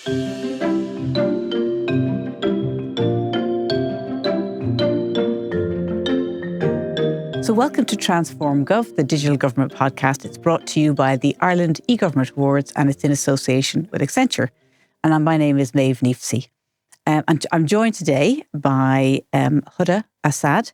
So welcome to Transform Gov, the digital government podcast. It's brought to you by the Ireland eGovernment Awards and it's in association with Accenture. And my name is Maeve Neefsey. And I'm joined today by Huda As'ad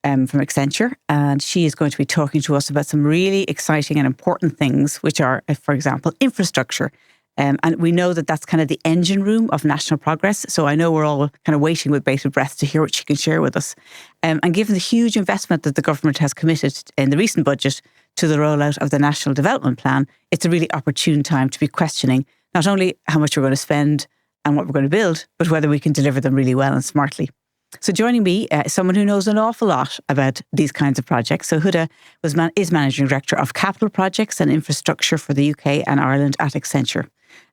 from Accenture. And she is going to be talking to us about some really exciting and important things, which are, for example, infrastructure. And we know that that's kind of the engine room of national progress. So I know we're all kind of waiting with bated breath to hear what she can share with us. And given the huge investment that the government has committed in the recent budget to the rollout of the National Development Plan, it's a really opportune time to be questioning not only how much we're going to spend and what we're going to build, but whether we can deliver them really well and smartly. So joining me is someone who knows an awful lot about these kinds of projects. So Huda is Managing Director of Capital Projects and Infrastructure for the UK and Ireland at Accenture.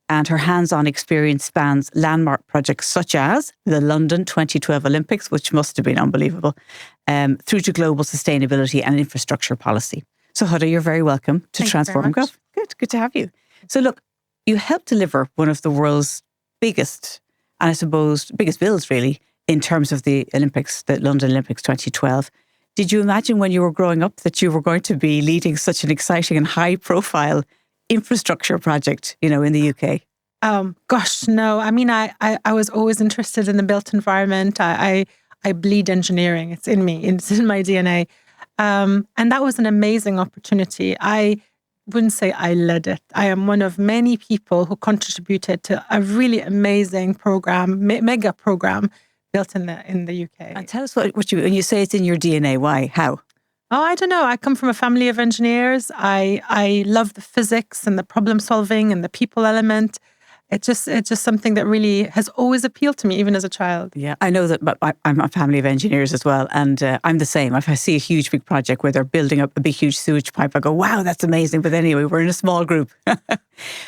And her hands-on experience spans landmark projects such as the London 2012 Olympics, which must have been unbelievable, through to global sustainability and infrastructure policy. So Huda, you're very welcome to Transform Gov. Good to have you. So look, you helped deliver one of the world's biggest, and I suppose biggest bills really, in terms of the Olympics, the London Olympics 2012. Did you imagine when you were growing up that you were going to be leading such an exciting and high-profile infrastructure project, in the UK? Gosh, no. I mean, I was always interested in the built environment. I bleed engineering. It's in me. It's in my DNA. And that was an amazing opportunity. I wouldn't say I led it. I am one of many people who contributed to a really amazing program, mega program built in the UK. And tell us what when you say it's in your DNA, why? How? Oh, I don't know. I come from a family of engineers. I love the physics and the problem solving and the people element. It's just something that really has always appealed to me, even as a child. Yeah, I know that, but I'm a family of engineers as well. And I'm the same. If I see a huge, big project where they're building up a big, huge sewage pipe, I go, wow, that's amazing. But anyway, we're in a small group.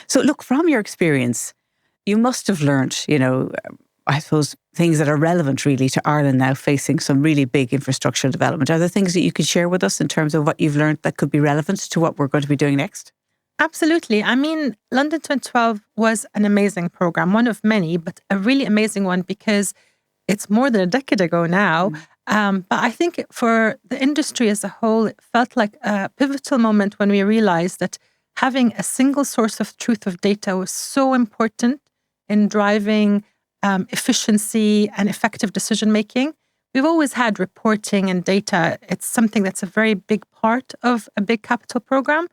So look, from your experience, you must have learned, I suppose, things that are relevant really to Ireland now facing some really big infrastructural development. Are there things that you could share with us in terms of what you've learned that could be relevant to what we're going to be doing next? Absolutely. I mean, London 2012 was an amazing program, one of many, but a really amazing one because it's more than a decade ago now. But I think for the industry as a whole, it felt like a pivotal moment when we realized that having a single source of truth of data was so important in driving efficiency and effective decision-making. We've always had reporting and data. It's something that's a very big part of a big capital program.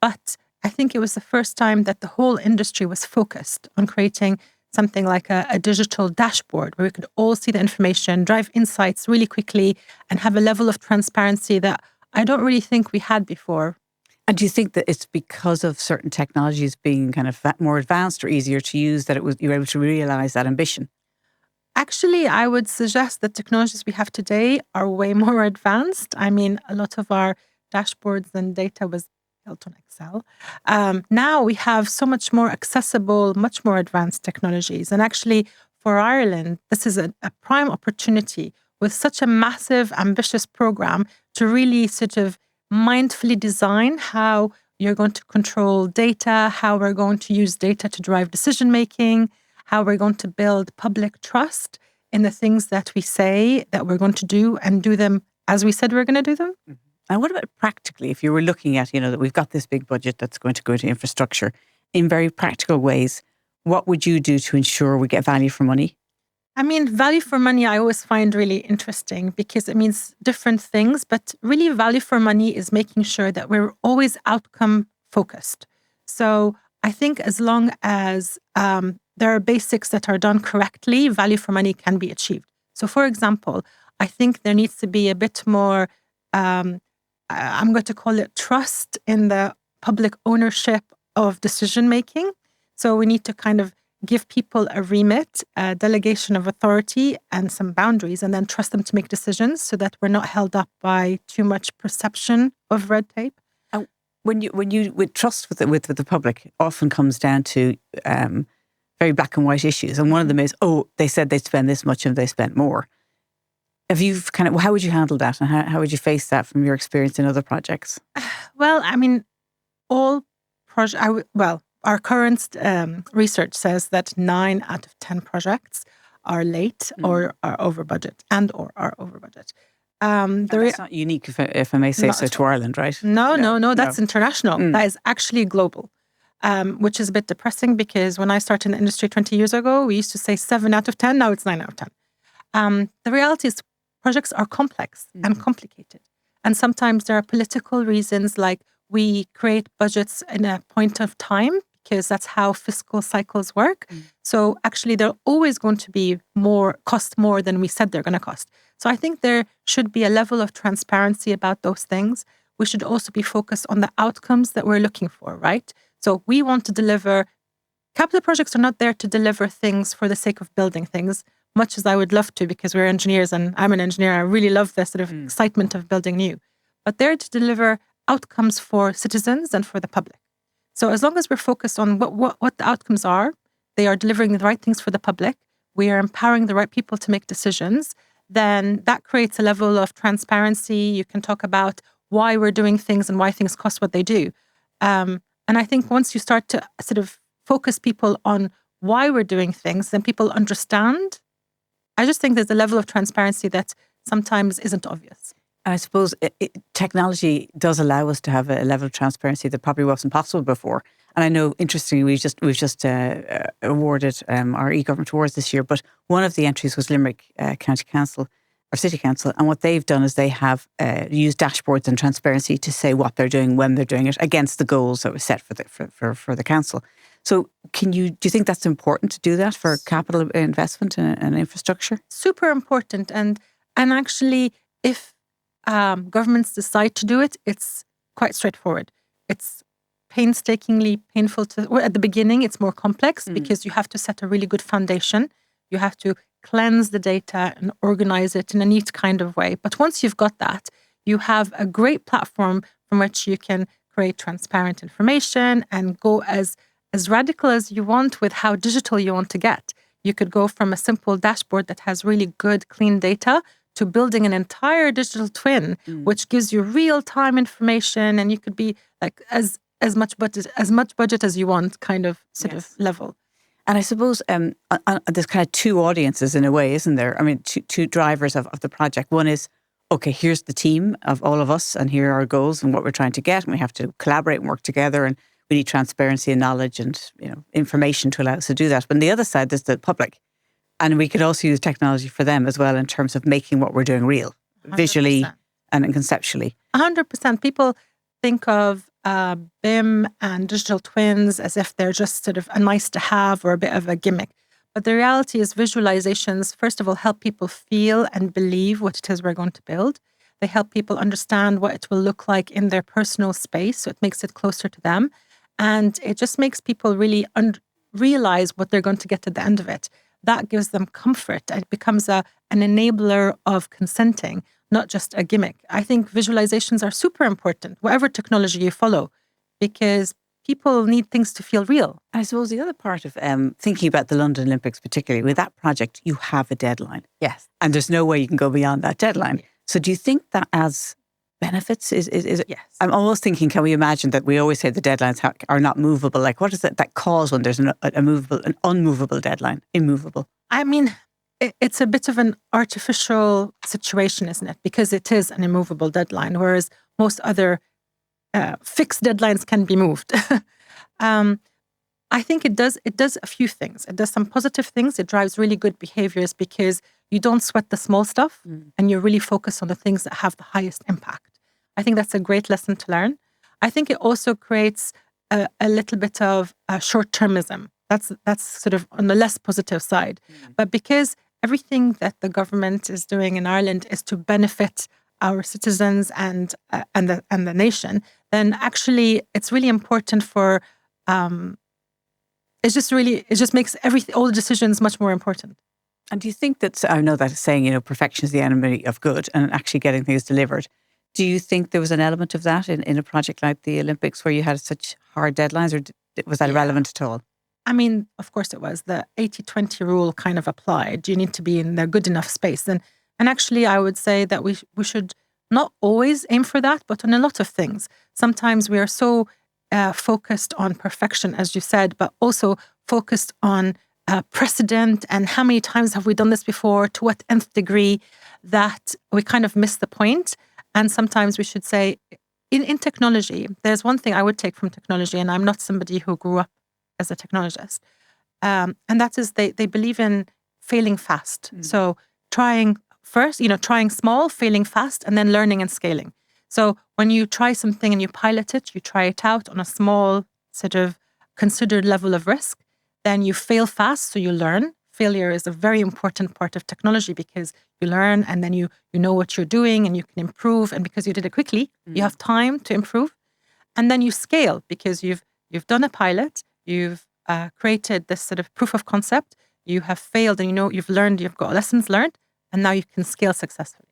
But I think it was the first time that the whole industry was focused on creating something like a digital dashboard where we could all see the information, drive insights really quickly, and have a level of transparency that I don't really think we had before. And do you think that it's because of certain technologies being kind of more advanced or easier to use that you were able to realize that ambition? Actually, I would suggest that technologies we have today are way more advanced. I mean, a lot of our dashboards and data was built on Excel. Now we have so much more accessible, much more advanced technologies. And actually, for Ireland, this is a prime opportunity with such a massive, ambitious program to really sort of mindfully design how you're going to control data, how we're going to use data to drive decision-making, how we're going to build public trust in the things that we say that we're going to do and do them as we said we're going to do them. Mm-hmm. And what about practically, if you were looking at, that we've got this big budget that's going to go to infrastructure, in very practical ways, what would you do to ensure we get value for money? I mean, value for money, I always find really interesting because it means different things, but really value for money is making sure that we're always outcome focused. So I think as long as there are basics that are done correctly, value for money can be achieved. So for example, I think there needs to be a bit more, I'm going to call it trust in the public ownership of decision-making. So we need to kind of give people a remit, a delegation of authority and some boundaries, and then trust them to make decisions so that we're not held up by too much perception of red tape. When you with trust with the public often comes down to very black and white issues. And one of them is, they said they'd spend this much and they spent more. How would you handle that? And how would you face that from your experience in other projects? Well, I mean, all our current research says that 9 out of 10 projects are late or are over budget or are over budget. That's not unique, if I may say so, to Ireland, right? No, that's international. That is actually global, which is a bit depressing because when I started in the industry 20 years ago, we used to say 7 out of 10. Now it's 9 out of 10. The reality is projects are complex and complicated. And sometimes there are political reasons, like we create budgets in a point of time because that's how fiscal cycles work. So actually, they're always going to cost more than we said they're going to cost. So I think there should be a level of transparency about those things. We should also be focused on the outcomes that we're looking for, right? So we want to deliver. Capital projects are not there to deliver things for the sake of building things, much as I would love to, because we're engineers and I'm an engineer. I really love the sort of excitement of building new. But they're to deliver outcomes for citizens and for the public. So as long as we're focused on what the outcomes are, they are delivering the right things for the public, we are empowering the right people to make decisions, then that creates a level of transparency. You can talk about why we're doing things and why things cost what they do. And I think once you start to sort of focus people on why we're doing things, then people understand. I just think there's a level of transparency that sometimes isn't obvious. And I suppose technology does allow us to have a level of transparency that probably wasn't possible before. And I know, interestingly, we've just awarded our e-government awards this year, but one of the entries was Limerick County Council or City Council. And what they've done is they have used dashboards and transparency to say what they're doing, when they're doing it, against the goals that were set for the council. So do you think that's important to do that for capital investment and infrastructure? Super important. And actually, if governments decide to do it, it's quite straightforward. It's painstakingly painful at the beginning, it's more complex because you have to set a really good foundation. You have to cleanse the data and organize it in a neat kind of way. But once you've got that, you have a great platform from which you can create transparent information and go as radical as you want with how digital you want to get. You could go from a simple dashboard that has really good, clean data to building an entire digital twin, which gives you real-time information, and you could be like as much budget as you want, kind of sort of level. And I suppose there's kind of two audiences in a way, isn't there? I mean, two drivers of the project. One is, okay, here's the team of all of us, and here are our goals and what we're trying to get, and we have to collaborate and work together, and we need transparency and knowledge and information to allow us to do that. But on the other side, there's the public. And we could also use technology for them as well in terms of making what we're doing real, 100%. Visually and conceptually. 100%. People think of BIM and digital twins as if they're just sort of a nice to have or a bit of a gimmick. But the reality is visualizations, first of all, help people feel and believe what it is we're going to build. They help people understand what it will look like in their personal space, so it makes it closer to them. And it just makes people really realize what they're going to get at the end of it. That gives them comfort. It becomes an enabler of consenting, not just a gimmick. I think visualizations are super important, whatever technology you follow, because people need things to feel real. I suppose the other part of thinking about the London Olympics, particularly with that project, you have a deadline. Yes. And there's no way you can go beyond that deadline. Yes. So do you think that as benefits is it? Yes. I'm almost thinking, can we imagine that we always say the deadlines are not movable? Like, what is it that cause when there's an unmovable deadline, immovable? I mean, it's a bit of an artificial situation, isn't it? Because it is an immovable deadline, whereas most other fixed deadlines can be moved. I think it does a few things. It does some positive things. It drives really good behaviors because you don't sweat the small stuff and you're really focused on the things that have the highest impact. I think that's a great lesson to learn. I think it also creates a little bit of short-termism. That's sort of on the less positive side. But because everything that the government is doing in Ireland is to benefit our citizens and the nation, then actually it's really important for it just makes all the decisions much more important. And do you think that, I know that saying, perfection is the enemy of good, and actually getting things delivered. Do you think there was an element of that in a project like the Olympics where you had such hard deadlines, or was that irrelevant at all? I mean, of course it was. The 80-20 rule kind of applied. You need to be in the good enough space. And actually, I would say that we should not always aim for that, but on a lot of things. Sometimes we are so focused on perfection, as you said, but also focused on precedent and how many times have we done this before, to what nth degree, that we kind of miss the point. And sometimes we should say, in technology, there's one thing I would take from technology, and I'm not somebody who grew up as a technologist, and that is they believe in failing fast. So trying first, trying small, failing fast, and then learning and scaling. So when you try something and you pilot it, you try it out on a small sort of considered level of risk, then you fail fast, so you learn. Failure is a very important part of technology because you learn and then you know what you're doing and you can improve. And because you did it quickly, you have time to improve. And then you scale because you've done a pilot, you've created this sort of proof of concept, you have failed and you've learned, you've got lessons learned, and now you can scale successfully.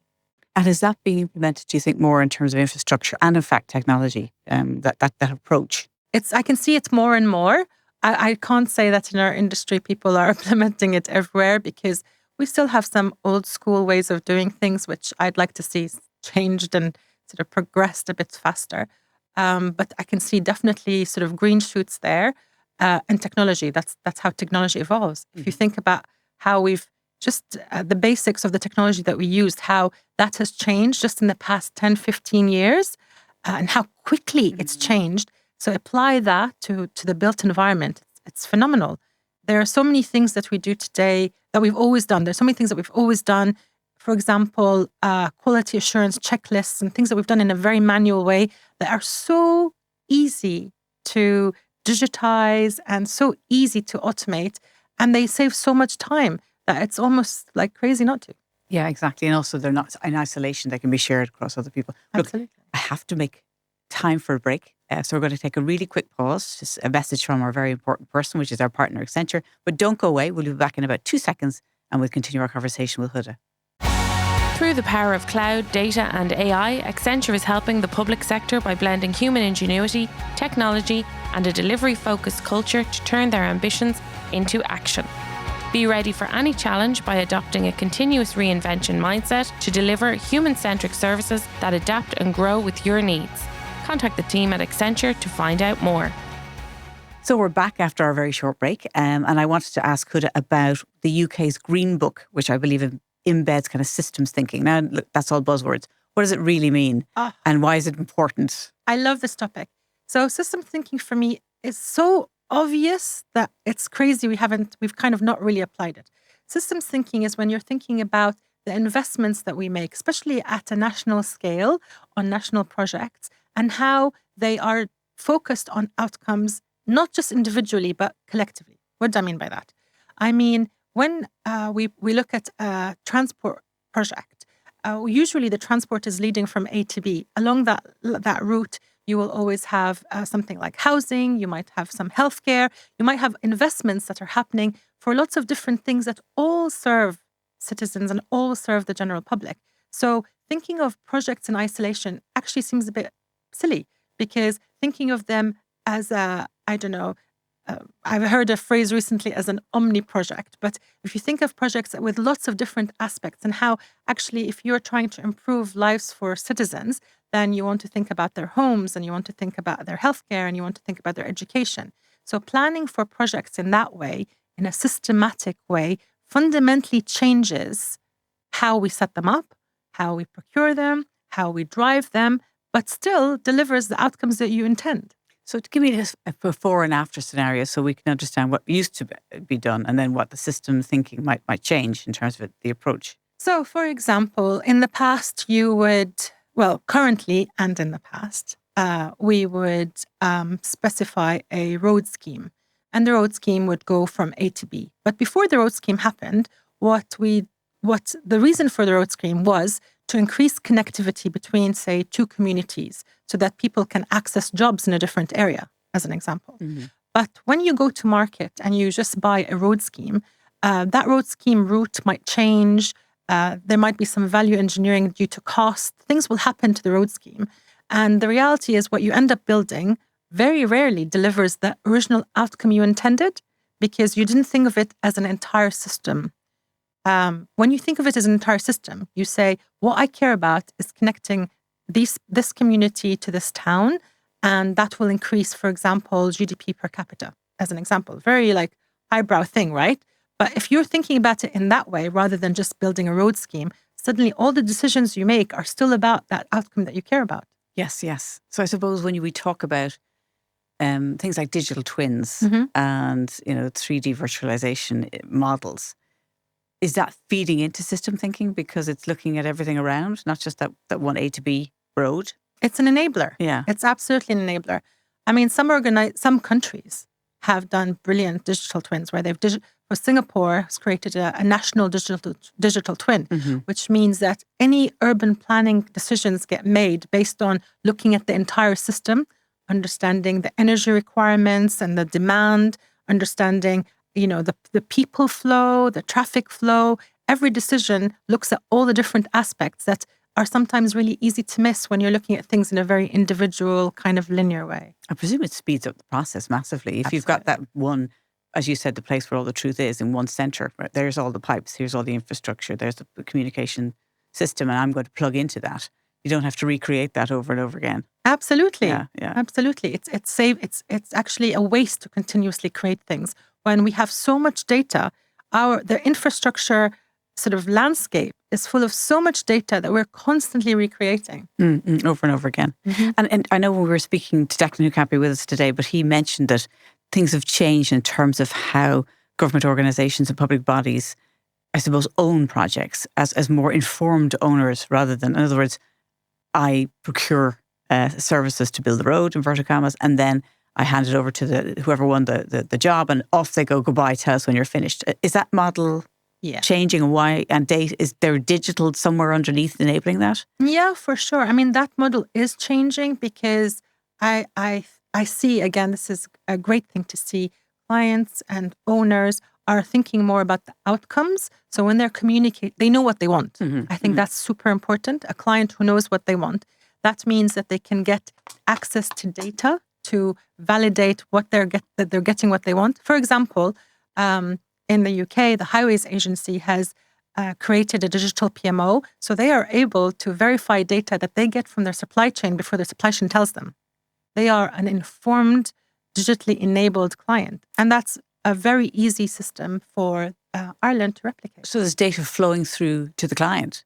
And is that being implemented, do you think, more in terms of infrastructure and, in fact, technology, that approach? I can see it more and more. I can't say that in our industry people are implementing it everywhere because we still have some old school ways of doing things, which I'd like to see changed and sort of progressed a bit faster. But I can see definitely sort of green shoots there. And technology, that's how technology evolves. If you think about how we've just the basics of the technology that we used, how that has changed just in the past 10, 15 years, and how quickly it's changed. So apply that to the built environment. It's phenomenal. There are so many things that we do today that we've always done. There's so many things that we've always done. For example, quality assurance checklists and things that we've done in a very manual way that are so easy to digitize and so easy to automate. And they save so much time that it's almost like crazy not to. Yeah, exactly. And also they're not in isolation. They can be shared across other people. Absolutely. Look, I have to make time for a break. So we're going to take a really quick pause, just a message from our very important person, which is our partner, Accenture. But don't go away. We'll be back in about 2 seconds and we'll continue our conversation with Huda. Through the power of cloud, data and AI, Accenture is helping the public sector by blending human ingenuity, technology and a delivery-focused culture to turn their ambitions into action. Be ready for any challenge by adopting a continuous reinvention mindset to deliver human-centric services that adapt and grow with your needs. Contact the team at Accenture to find out more. So we're back after our very short break, and I wanted to ask Huda about the UK's Green Book, which I believe embeds kind of systems thinking. Now, look, that's all buzzwords. What does it really mean, and why is it important? I love this topic. So systems thinking for me is so obvious that it's crazy we've kind of not really applied it. Systems thinking is when you're thinking about the investments that we make, especially at a national scale on national projects, and how they are focused on outcomes, not just individually, but collectively. What do I mean by that? I mean, when we look at a transport project, usually the transport is leading from A to B. Along that route, you will always have something like housing, you might have some healthcare, you might have investments that are happening for lots of different things that all serve citizens and all serve the general public. So thinking of projects in isolation actually seems a bit silly because thinking of them as I've heard a phrase recently as an omni project, but if you think of projects with lots of different aspects and how actually if you're trying to improve lives for citizens, then you want to think about their homes and you want to think about their healthcare and you want to think about their education. So planning for projects in that way, in a systematic way, fundamentally changes how we set them up, how we procure them, how we drive them, but still delivers the outcomes that you intend. So to give me this a before and after scenario so we can understand what used to be done and then what the system thinking might change in terms of the approach. So, for example, in the past, currently and in the past, we would specify a road scheme. And the road scheme would go from A to B. But before the road scheme happened, what the reason for the road scheme was to increase connectivity between, say, two communities so that people can access jobs in a different area, as an example. Mm-hmm. But when you go to market and you just buy a road scheme, that road scheme route might change. There might be some value engineering due to cost. Things will happen to the road scheme. And the reality is what you end up building very rarely delivers the original outcome you intended because you didn't think of it as an entire system. When you think of it as an entire system, you say, what I care about is connecting this community to this town And that will increase, for example, GDP per capita, as an example. Very like highbrow thing, right? But if you're thinking about it in that way, rather than just building a road scheme, suddenly all the decisions you make are still about that outcome that you care about. Yes, yes. So I suppose when we talk about things like digital twins and 3D virtualization models, is that feeding into system thinking because it's looking at everything around, not just that one A to B road? It's an enabler. Yeah. It's absolutely an enabler. I mean, some countries have done brilliant digital twins where for Singapore has created a national digital twin, which means that any urban planning decisions get made based on looking at the entire system, understanding the energy requirements and the demand, understanding, the people flow, the traffic flow. Every decision looks at all the different aspects that are sometimes really easy to miss when you're looking at things in a very individual kind of linear way. I presume it speeds up the process massively. If you've got that one, as you said, the place where all the truth is in one centre, right? There's all the pipes, here's all the infrastructure, there's the communication system, and I'm going to plug into that. You don't have to recreate that over and over again. Absolutely. Yeah. Absolutely. It's actually a waste to continuously create things. When we have so much data, the infrastructure sort of landscape is full of so much data that we're constantly recreating. Over and over again. And I know when we were speaking to Declan, who can't be with us today, but he mentioned that things have changed in terms of how government organisations and public bodies, I suppose, own projects as more informed owners rather than, in other words, I procure services to build the road, inverted commas, and then I hand it over to whoever won the job, and off they go, goodbye, tell us when you're finished. Is that model changing, and why? And is there digital somewhere underneath enabling that? Yeah, for sure. I mean, that model is changing because I see, again, this is a great thing to see, clients and owners are thinking more about the outcomes. So when they're communicating, they know what they want. I think that's super important. A client who knows what they want. That means that they can get access to data to validate that they're getting what they want. For example, in the UK, the Highways Agency has created a digital PMO. So they are able to verify data that they get from their supply chain before their supply chain tells them. They are an informed, digitally enabled client. And that's a very easy system for Ireland to replicate. So there's data flowing through to the client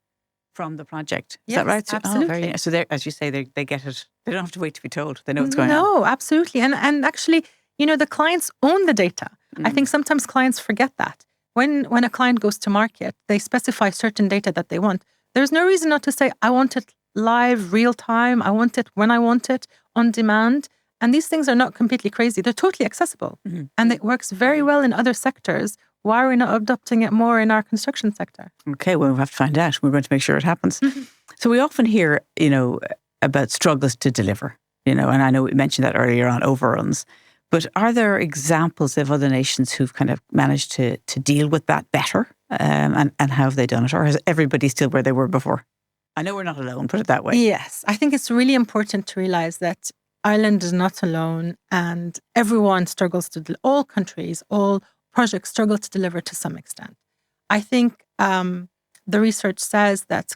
from the project. Is that right? Absolutely. So as you say, they get it. They don't have to wait to be told. They know what's going on. No, absolutely. And actually, the clients own the data. I think sometimes clients forget that. When a client goes to market, they specify certain data that they want. There's no reason not to say, I want it live, real time. I want it when I want it, on demand. And these things are not completely crazy. They're totally accessible. And it works very well in other sectors. Why are we not adopting it more in our construction sector? Okay, well, we'll have to find out. We're going to make sure it happens. So we often hear, about struggles to deliver, and I know we mentioned that earlier on, overruns. But are there examples of other nations who've kind of managed to deal with that better? And how have they done it? Or is everybody still where they were before? I know we're not alone, put it that way. Yes, I think it's really important to realize that Ireland is not alone, and everyone struggles all countries, all projects struggle to deliver to some extent. I think the research says that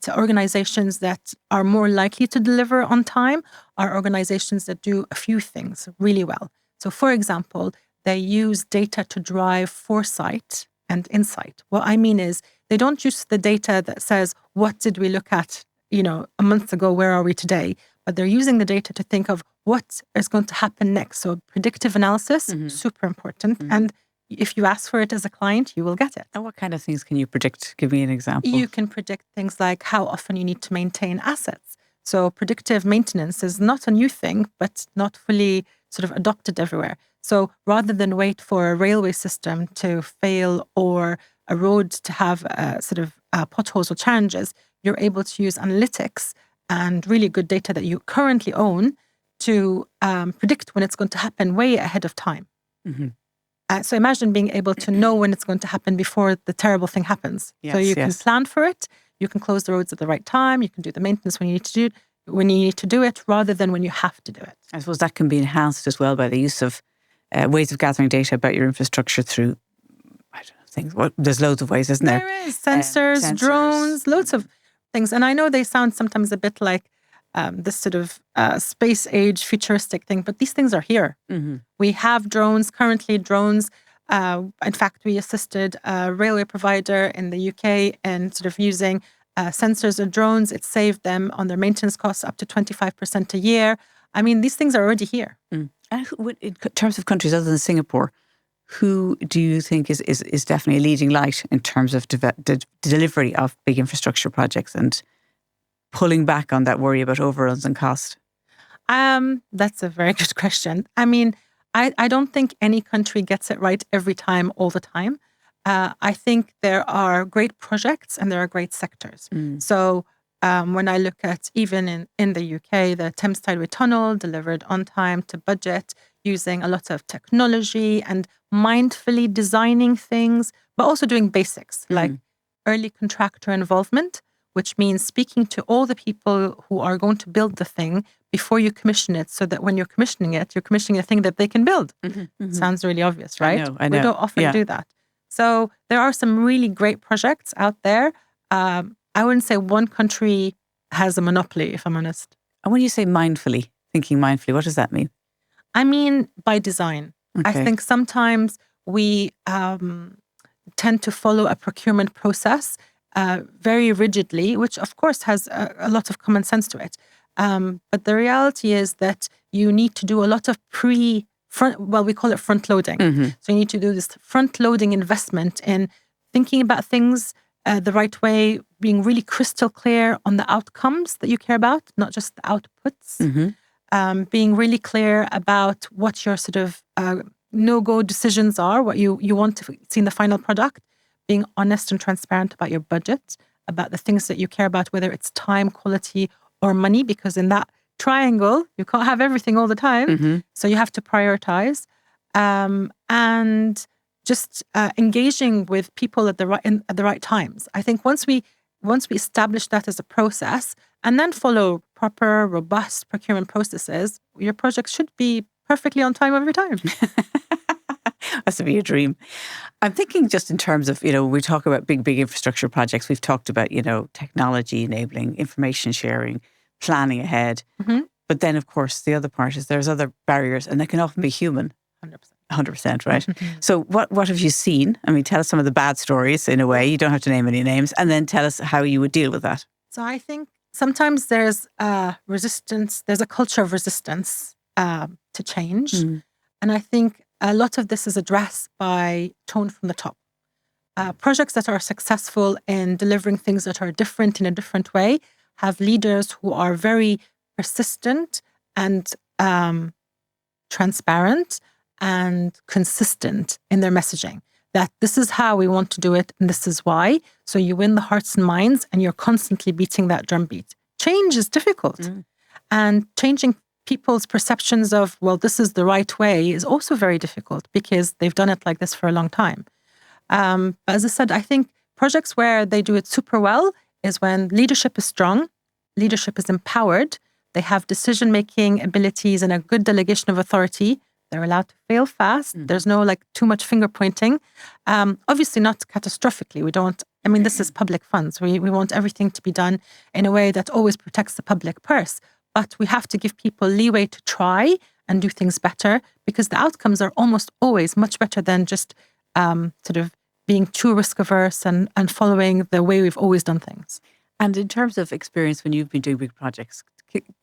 organizations that are more likely to deliver on time are organizations that do a few things really well. So, for example, they use data to drive foresight and insight. What I mean is they don't use the data that says, what did we look at, a month ago, where are we today? But they're using the data to think of what is going to happen next. So predictive analysis, super important. And if you ask for it as a client, you will get it. And what kind of things can you predict? Give me an example. You can predict things like how often you need to maintain assets. So predictive maintenance is not a new thing, but not fully sort of adopted everywhere. So rather than wait for a railway system to fail or a road to have potholes or challenges, you're able to use analytics and really good data that you currently own to predict when it's going to happen way ahead of time. So imagine being able to know when it's going to happen before the terrible thing happens. So you can plan for it, you can close the roads at the right time, you can do the maintenance when you need to do it, rather than when you have to do it. I suppose that can be enhanced as well by the use of ways of gathering data about your infrastructure through, I don't know, things. Well, there's loads of ways, isn't there? There is. Sensors, drones, loads of things. And I know they sound sometimes a bit like this sort of space age futuristic thing, but these things are here. We have drones, currently drones. In fact, we assisted a railway provider in the UK in sort of using sensors and drones. It saved them on their maintenance costs up to 25% a year. I mean, these things are already here. And in terms of countries other than Singapore, who do you think is definitely a leading light in terms of the delivery of big infrastructure projects and pulling back on that worry about overruns and cost? That's a very good question. I mean, I don't think any country gets it right every time, all the time. I think there are great projects and there are great sectors. So when I look at even in the UK, the Thames Tideway Tunnel delivered on time to budget, using a lot of technology and mindfully designing things, but also doing basics like early contractor involvement, which means speaking to all the people who are going to build the thing before you commission it, so that when you're commissioning a thing that they can build. Sounds really obvious, right? I know. We don't often do that. So there are some really great projects out there. I wouldn't say one country has a monopoly, if I'm honest. And when you say thinking mindfully, what does that mean? I mean, by design. Okay. I think sometimes we tend to follow a procurement process very rigidly, which of course has a lot of common sense to it. But the reality is that you need to do a lot of we call it front loading. So you need to do this front loading investment in thinking about things the right way, being really crystal clear on the outcomes that you care about, not just the outputs. Being really clear about what your sort of no-go decisions are, what you want to see in the final product, being honest and transparent about your budget, about the things that you care about, whether it's time, quality, or money, because in that triangle, you can't have everything all the time. So you have to prioritize. And just engaging with people at the right times. I think once we establish that as a process and then follow proper, robust procurement processes, your project should be perfectly on time every time. That's to be a dream. I'm thinking just in terms of, we talk about big infrastructure projects. We've talked about, technology enabling, information sharing, planning ahead. But then, of course, the other part is there's other barriers, and they can often be human. 100%, right? So what have you seen? I mean, tell us some of the bad stories in a way. You don't have to name any names. And then tell us how you would deal with that. So I think sometimes there's resistance. There's a culture of resistance to change. And I think a lot of this is addressed by tone from the top. Projects that are successful in delivering things that are different in a different way have leaders who are very persistent and transparent and consistent in their messaging, that this is how we want to do it and this is why. So you win the hearts and minds and you're constantly beating that drumbeat. Change is difficult. And changing people's perceptions of, well, this is the right way is also very difficult because they've done it like this for a long time. But as I said, I think projects where they do it super well is when leadership is strong, leadership is empowered, they have decision-making abilities and a good delegation of authority. They're allowed to fail fast. There's no too much finger pointing. Obviously not catastrophically. This is public funds. We want everything to be done in a way that always protects the public purse. But we have to give people leeway to try and do things better because the outcomes are almost always much better than just sort of being too risk averse and following the way we've always done things. And in terms of experience when you've been doing big projects,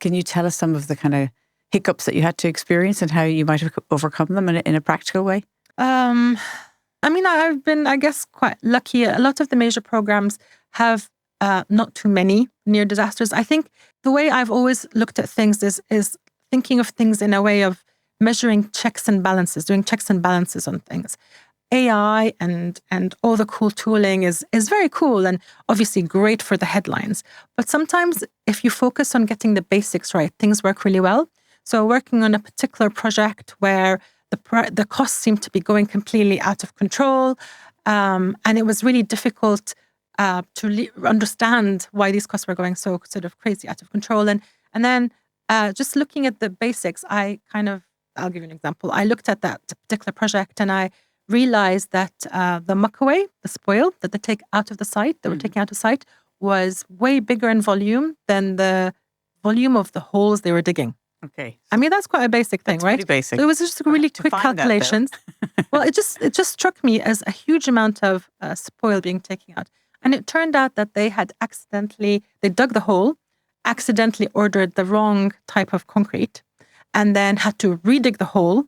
can you tell us some of the kind of hiccups that you had to experience and how you might have overcome them in a practical way? I've been, I guess, quite lucky. A lot of the major programs have not too many near disasters. I think the way I've always looked at things is thinking of things in a way of measuring checks and balances, doing checks and balances on things. AI and all the cool tooling is very cool and obviously great for the headlines. But sometimes if you focus on getting the basics right, things work really well. So working on a particular project where the costs seem to be going completely out of control, and it was really difficult to understand why these costs were going so sort of crazy out of control. And then just looking at the basics, I'll give you an example. I looked at that particular project and I realized that the muckaway, the spoil that they take out of the site, that were taking out of site, was way bigger in volume than the volume of the holes they were digging. Okay. I mean, that's quite a basic thing, That's right? pretty basic. So it was just really quick find that, though. calculations. Well, it just struck me as a huge amount of spoil being taken out. And it turned out that they dug the hole, accidentally ordered the wrong type of concrete, and then had to redig the hole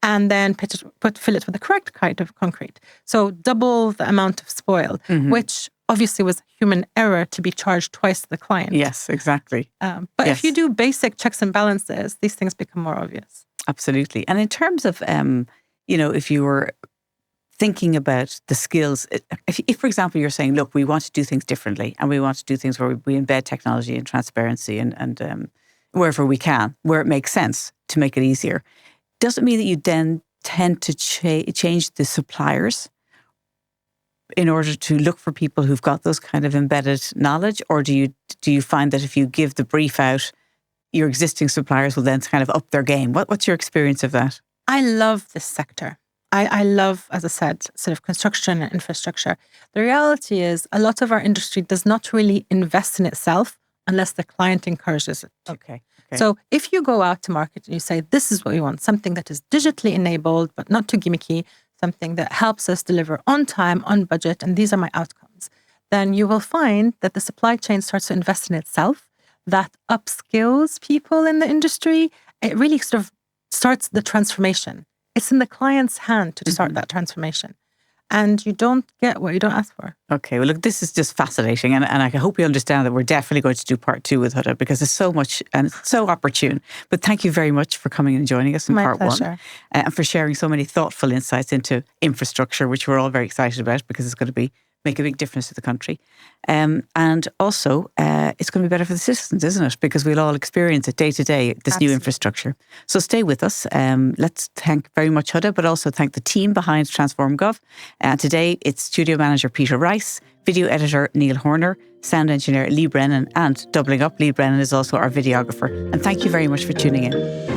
and then fill it with the correct kind of concrete. So double the amount of spoil, which obviously was human error to be charged twice to the client. Yes, exactly. But if you do basic checks and balances, these things become more obvious. Absolutely. And in terms of, if you were thinking about the skills, if, for example, you're saying, look, we want to do things differently and we want to do things where we embed technology and transparency and wherever we can, where it makes sense to make it easier, does it mean that you then tend to change the suppliers in order to look for people who've got those kind of embedded knowledge? Or do you find that if you give the brief out, your existing suppliers will then kind of up their game? What's your experience of that? I love this sector. I love, as I said, sort of construction and infrastructure. The reality is a lot of our industry does not really invest in itself unless the client encourages it. Okay. So if you go out to market and you say, this is what we want, something that is digitally enabled, but not too gimmicky, something that helps us deliver on time, on budget, and these are my outcomes, then you will find that the supply chain starts to invest in itself. That upskills people in the industry. It really sort of starts the transformation. It's in the client's hand to start that transformation. And you don't get what you don't ask for. Okay, well, look, this is just fascinating. And I hope you understand that we're definitely going to do part 2 with Huda because there's so much and it's so opportune. But thank you very much for coming and joining us in part pleasure. 1 and for sharing so many thoughtful insights into infrastructure, which we're all very excited about because it's going to make a big difference to the country. And also, it's going to be better for the citizens, isn't it? Because we'll all experience it day to day, this new infrastructure. So stay with us. Let's thank very much Huda, but also thank the team behind TransformGov. Today, it's studio manager Peter Rice, video editor Neil Horner, sound engineer Lee Brennan, and doubling up, Lee Brennan is also our videographer. And thank you very much for tuning in.